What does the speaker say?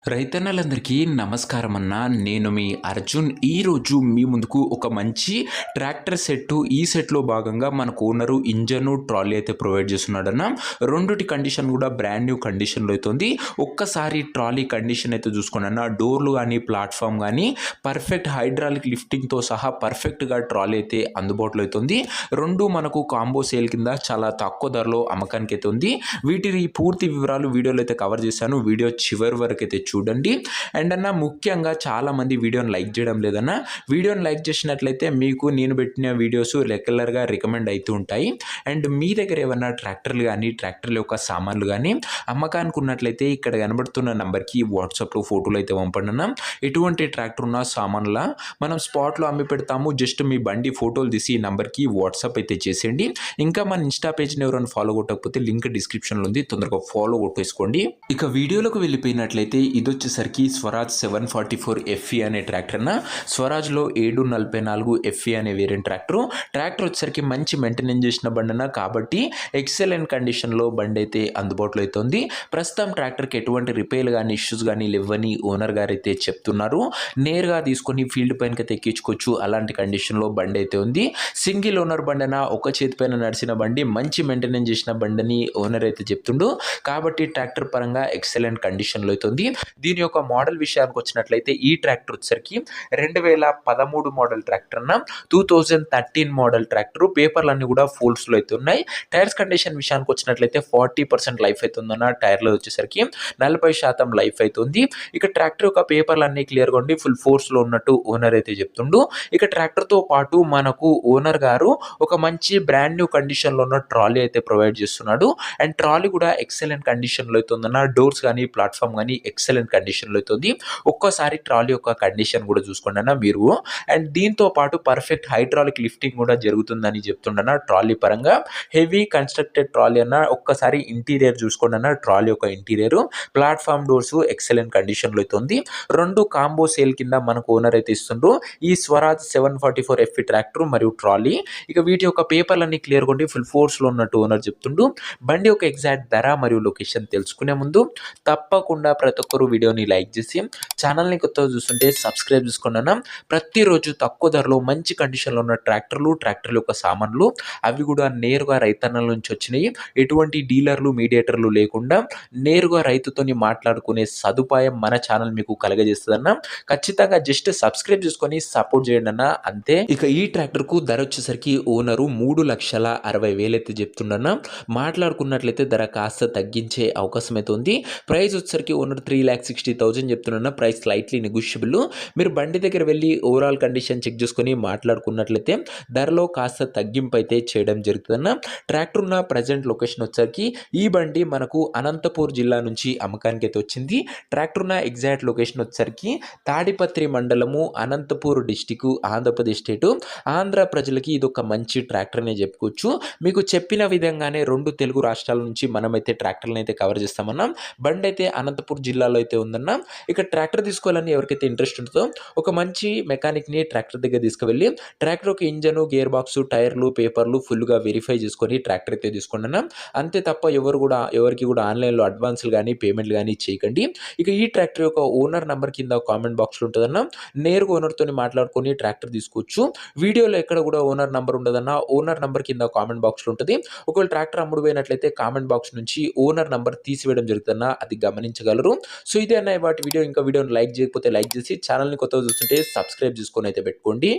రైతన్నలందరికీ నమస్కారం అన్న. నేను మీ అర్జున్. ఈరోజు మీ ముందుకు ఒక మంచి ట్రాక్టర్ సెట్టు. ఈ సెట్‌లో భాగంగా మనకు ఓనరు ఇంజను, ట్రాలీ అయితే ప్రొవైడ్ చేస్తున్నాడన్న. రెండిటి కండిషన్ కూడా బ్రాండ్ న్యూ కండిషన్‌లో అయితే ఉంది. ఒక్కసారి ట్రాలీ కండిషన్ అయితే చూసుకోండన్న. డోర్లు గానీ, ప్లాట్‌ఫామ్ గానీ పర్ఫెక్ట్ హైడ్రాలిక్ లిఫ్టింగ్‌తో సహా పర్ఫెక్ట్‌గా ట్రాలీ అయితే అందుబాటులో అయితే ఉంది. 2 మనకు కాంబో సేల్ కింద చాలా తక్కువ ధరలో అమ్మకానికి అయితే ఉంది. వీటి పూర్తి వివరాలు వీడియోలో అయితే కవర్ చేశాను. వీడియో చివరి వరకు అయితే చూడండి. అండ్ అన్న ముఖ్యంగా చాలామంది వీడియోని లైక్ చేయడం లేదన్న. వీడియోని లైక్ చేసినట్లయితే మీకు నేను పెట్టిన వీడియోస్ రెగ్యులర్గా రికమెండ్ అవుతూ ఉంటాయి. అండ్ మీ దగ్గర ఏమన్నా ట్రాక్టర్లు కానీ ట్రాక్టర్ల యొక్క సామాన్లు కానీ అమ్మకానికి ఉన్నట్లయితే ఇక్కడ కనబడుతున్న నెంబర్కి వాట్సాప్లో ఫోటోలు అయితే పంపండి అన్న. ఎటువంటి ట్రాక్టర్ ఉన్న సామాన్ల మనం స్పాట్లో అమ్మి పెడతాము. జస్ట్ మీ బండి ఫోటోలు తీసి ఈ నెంబర్కి వాట్సాప్ అయితే చేసేయండి. ఇంకా మన ఇన్స్టా పేజ్ని ఎవరైనా ఫాలో కొట్టకపోతే లింక్ డిస్క్రిప్షన్లో ఉంది, తొందరగా ఫాలో కొట్టేసుకోండి. ఇక వీడియోలోకి వెళ్ళిపోయినట్లయితే ఇది వచ్చేసరికి స్వరాజ్ 744 ఎఫ్ఈ అనే ట్రాక్టర్ అన్న. స్వరాజ్లో 744 ఎఫ్ఈ అనే వేరియంట్ ట్రాక్టర్ వచ్చేసరికి మంచి మెయింటెనెన్స్ చేసిన బండి అన్న. కాబట్టి ఎక్సలెంట్ కండిషన్లో బండి అయితే అందుబాటులో అయితే ఉంది. ప్రస్తుతం ట్రాక్టర్కి ఎటువంటి రిపేర్లు కానీ ఇష్యూస్ కానీ లేవని ఓనర్ గారు అయితే చెప్తున్నారు. నేరుగా తీసుకొని ఫీల్డ్ పైనకి అయితే ఎక్కించుకోవచ్చు. అలాంటి కండిషన్లో బండి అయితే ఉంది. సింగిల్ ఓనర్ బండి అన్న, ఒక చేతి పైన నడిచిన బండి, మంచి మెయింటెనెన్స్ చేసిన బండిని ఓనర్ అయితే చెప్తుండు. కాబట్టి ట్రాక్టర్ పరంగా ఎక్సలెంట్ కండిషన్లో అయితే ఉంది. దీని యొక్క మోడల్ విషయానికి వచ్చినట్లయితే ఈ ట్రాక్టర్ వచ్చేసరికి 2013 మోడల్ ట్రాక్టర్ అన్న. 2013 మోడల్ ట్రాక్టర్. పేపర్లు అన్ని కూడా ఫోల్డ్స్లో అయితే ఉన్నాయి. టైర్స్ కండిషన్ విషయానికి వచ్చినట్లయితే 40% లైఫ్ అయితే ఉందన్న. టైర్లో వచ్చేసరికి 40% లైఫ్ అయితే ఉంది. ఇక ట్రాక్టర్ యొక్క పేపర్లు అన్ని క్లియర్గా ఉండి ఫుల్ ఫోర్స్లో ఉన్నట్టు ఓనర్ అయితే చెప్తుండు. ఇక ట్రాక్టర్తో పాటు మనకు ఓనర్ గారు ఒక మంచి బ్రాండ్ న్యూ కండిషన్లో ఉన్న ట్రాలీ అయితే ప్రొవైడ్ చేస్తున్నాడు. అండ్ ట్రాలీ కూడా ఎక్సలెంట్ కండిషన్లో అయితే ఉందన్న. డోర్స్ కానీ ప్లాట్ఫామ్ కానీ ఎక్సలెంట్ కండిషన్లో అయితే ఉంది. ఒక్కోసారి ట్రాలీ యొక్క కండిషన్ కూడా చూసుకోండి అన్న మీరు. అండ్ దీంతో పాటు పర్ఫెక్ట్ హైడ్రాలిక్ లిఫ్టింగ్ కూడా జరుగుతుందని చెప్తుండన్న. ట్రాలీ పరంగా హెవీ కన్స్ట్రక్టెడ్ ట్రాలీ అన్న. ఒక్కసారి ఇంటీరియర్ చూసుకోండి అన్న. ట్రాలీ యొక్క ఇంటీరియర్, ప్లాట్ఫామ్ డోర్స్ ఎక్సలెంట్ కండిషన్లో అయితే ఉంది. 2 కాంబో సేల్ కింద మనకు ఓనర్ అయితే ఇస్తుండ్రు. ఈ స్వరాజ్ 744 ఎఫ్ఈ ట్రాక్టర్ మరియు ట్రాలీ. ఇక వీటి యొక్క పేపర్లన్నీ క్లియర్గా ఉండి ఫుల్ ఫోర్స్లో ఉన్నట్టు ఓనర్ చెప్తుండు. బండి యొక్క ఎగ్జాక్ట్ ధర మరియు లొకేషన్ తెలుసుకునే ముందు తప్పకుండా ప్రతి ఒక్కరు వీడియోని లైక్ చేసి ఛానల్ని కొత్తగా చూస్తుంటే సబ్స్క్రైబ్ చేసుకోండి అన్న. ప్రతిరోజు తక్కువ ధరలో మంచి కండిషన్లో ఉన్న ట్రాక్టర్ల యొక్క సామాన్లు, అవి కూడా నేరుగా రైతన్నల నుంచి వచ్చినాయి. ఎటువంటి డీలర్లు మీడియేటర్లు లేకుండా నేరుగా రైతుతోని మాట్లాడుకునే సదుపాయం మన ఛానల్ మీకు కలగజేస్తుందన్న. ఖచ్చితంగా జస్ట్ సబ్స్క్రైబ్ చేసుకొని సపోర్ట్ చేయండి అన్న, అంతే. ఇక ఈ ట్రాక్టర్కు ధర వచ్చేసరికి ఓనరు 3,60,000 అయితే చెప్తుండన్న. మాట్లాడుకున్నట్లయితే ధర కాస్త తగ్గించే అవకాశం అయితే ఉంది. ప్రైస్ వచ్చేసరికి ఓనర్ 3,60,000 చెప్తున్నా. Price slightly negotiable. మీరు బండి దగ్గర వెళ్ళి ఓవరాల్ కండిషన్ చెక్ చేసుకొని మాట్లాడుకున్నట్లయితే ధరలో కాస్త తగ్గింపు అయితే చేయడం జరుగుతుందన్న. ట్రాక్టర్ ఉన్న ప్రజెంట్ లొకేషన్ వచ్చేసరికి ఈ బండి మనకు అనంతపూర్ జిల్లా నుంచి అమ్మకానికి అయితే వచ్చింది. ట్రాక్టర్ ఉన్న ఎగ్జాక్ట్ లొకేషన్ వచ్చేసరికి తాడిపత్రి మండలము, అనంతపూర్ డిస్టిక్, ఆంధ్రప్రదేశ్ స్టేటు. ఆంధ్ర ప్రజలకి ఇది ఒక మంచి ట్రాక్టర్ అనే చెప్పుకోవచ్చు. మీకు చెప్పిన విధంగానే 2 తెలుగు రాష్ట్రాల నుంచి మనమైతే ట్రాక్టర్లను అయితే కవర్ చేస్తామన్నాం. బండి అయితే అనంతపూర్ జిల్లాలో అయితే ఉందన్న. ఇక ట్రాక్టర్ తీసుకోవాలని ఎవరికైతే ఇంట్రెస్ట్ ఉంటుందో ఒక మంచి మెకానిక్ని ట్రాక్టర్ దగ్గర తీసుకువెళ్ళి ట్రాక్టర్ ఒక ఇంజను, గేర్ బాక్స్, టైర్లు, పేపర్లు ఫుల్గా వెరిఫై చేసుకొని ట్రాక్టర్ అయితే తీసుకోండి అన్న. అంతే తప్ప ఎవరికి కూడా ఆన్లైన్లో అడ్వాన్స్లు కానీ పేమెంట్లు కానీ చేయకండి. ఇక ఈ ట్రాక్టర్ యొక్క ఓనర్ నెంబర్ కింద కామెంట్ బాక్స్లో ఉంటుందన్న. నేరుగా ఓనర్తో మాట్లాడుకొని ట్రాక్టర్ తీసుకోవచ్చు. వీడియోలో ఎక్కడ కూడా ఓనర్ నెంబర్ ఉండదన్న. ఓనర్ నెంబర్ కింద కామెంట్ బాక్స్లో ఉంటుంది. ఒకవేళ ట్రాక్టర్ అమ్ముడు పోయినట్లయితే కామెంట్ బాక్స్ నుంచి ఓనర్ నెంబర్ తీసివేయడం జరుగుతుందన్న, అది గమనించగలరు. సో ఇదే అన్న వాటి వీడియో. ఇంకా వీడియోని లైక్ చేయకపోతే లైక్ చేసి ఛానల్ని కొత్తగా చూస్తుంటే సబ్స్క్రైబ్ చేసుకొని అయితే పెట్టుకోండి.